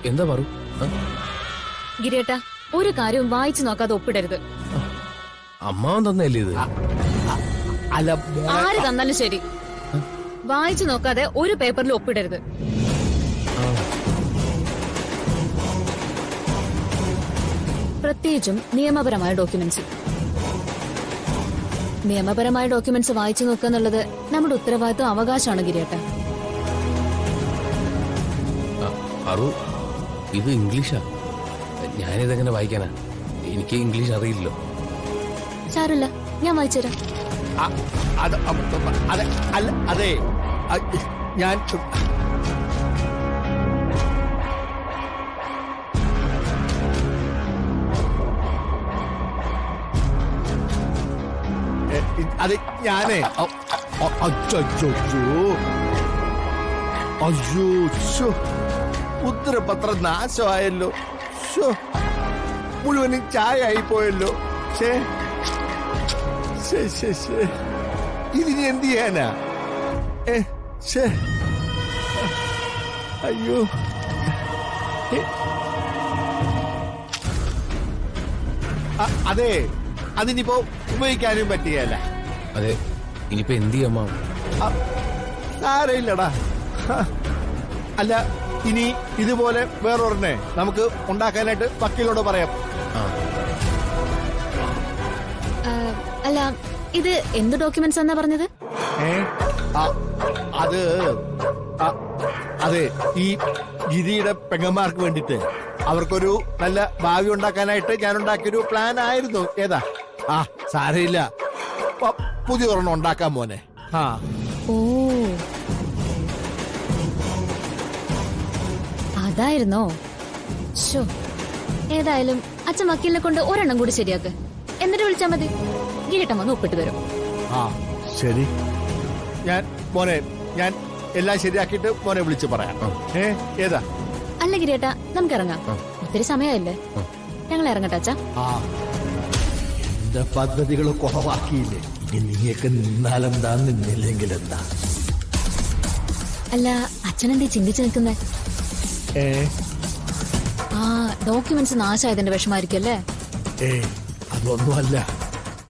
എന്താ പറു? ഗിരിയേട്ടാ, ഒരു കാര്യവും വായിച്ചു നോക്കാതെ ഒപ്പിടരുത്. അമ്മാവൻ തന്നല്ലേ ഇത്? അല്ല, ആര് തന്നാലും ശരി, വായിച്ചു നോക്കാതെ ഒരു പേപ്പറിൽ ഒപ്പിടരുത്. പ്രത്യേകിച്ചും നിയമപരമായ ഡോക്യുമെന്റ്സ്. നിയമപരമായ ഡോക്യുമെന്റ്സ് വായിച്ചു നോക്കുക എന്നുള്ളത് നമ്മുടെ ഉത്തരവാദിത്വം, അവകാശമാണ് ഗിരിയേട്ട. അറു, ഇത് ഇംഗ്ലീഷാ. ഞാനിതെങ്ങനെ വായിക്കാനാ? എനിക്ക് ഇംഗ്ലീഷ് അറിയില്ലല്ലോ. സാരല്ല, ഞാൻ വായിച്ചുതരാം. അതെ, ഞാൻ അതെ ഞാനേ അയ്യോ, ഉത്തരപത്രം നാശമായല്ലോ. മുഴുവനും ചായ ആയി പോയല്ലോ. ഇതിനി എന്ത് ചെയ്യാനാ? അയ്യോ, അതെ, അതിനിപ്പോ ഉപയോഗിക്കാനും പറ്റുകയല്ല. അതെ, ഇനിയിപ്പോ എന്ത് ചെയ്യാം അമ്മാവൻ? സാരമില്ലടാ. അല്ല, ഇനി ഇതുപോലെ വേറൊരെണ്ണേ നമുക്ക് ഉണ്ടാക്കാനായിട്ട് വക്കീലോട് പറയാം. അല്ല, ഇത് എന്ത് ഡോക്യുമെന്റ്സ് എന്നാ പറഞ്ഞത്? അത് അതെ, ഈ ഗിരിയുടെ പെങ്ങന്മാർക്ക് വേണ്ടിട്ട് അവർക്കൊരു നല്ല ഭാവി ഉണ്ടാക്കാനായിട്ട് ഞാൻ ഉണ്ടാക്കിയൊരു പ്ലാൻ ആയിരുന്നു. ഏതാ? സാരമില്ല, പുതിയ ഒരെണ്ണം ഉണ്ടാക്കാൻ മോനെ. ഓ, അതായിരുന്നോ? ശോ, ഏതായാലും അച്ഛൻ വക്കീലിനെ കൊണ്ട് ഒരെണ്ണം കൂടി ശരിയാക്ക്, എന്നിട്ട് വിളിച്ചാ മതി. ഗിരിട്ടം വന്ന് ഒപ്പിട്ട് തരും. ശരി, ഞാൻ എല്ലാം ശരിയാക്കിയിട്ട് മോനെ വിളിച്ചു പറയാം. ഏതാ? അല്ല ഗിരിയേട്ടാ, നമുക്ക് ഇറങ്ങാം. ഒത്തിരി സമയമല്ലേ, ഞങ്ങൾ ഇറങ്ങട്ടെ അച്ഛാ. എന്റെ പദ്ധതികൾ കുറവാക്കിയില്ലേ? നീയൊക്കെ നിന്നാലെന്താ, നിന്നില്ലെങ്കിൽ എന്താ? അല്ല, അച്ഛനെന്തേ ചിന്തിച്ചു നിൽക്കുന്നേ? ഡോക്യുമെന്റ്സ് നാശായതിന്റെ വിഷമായിരിക്കും അല്ലേ? അതൊന്നുമല്ല.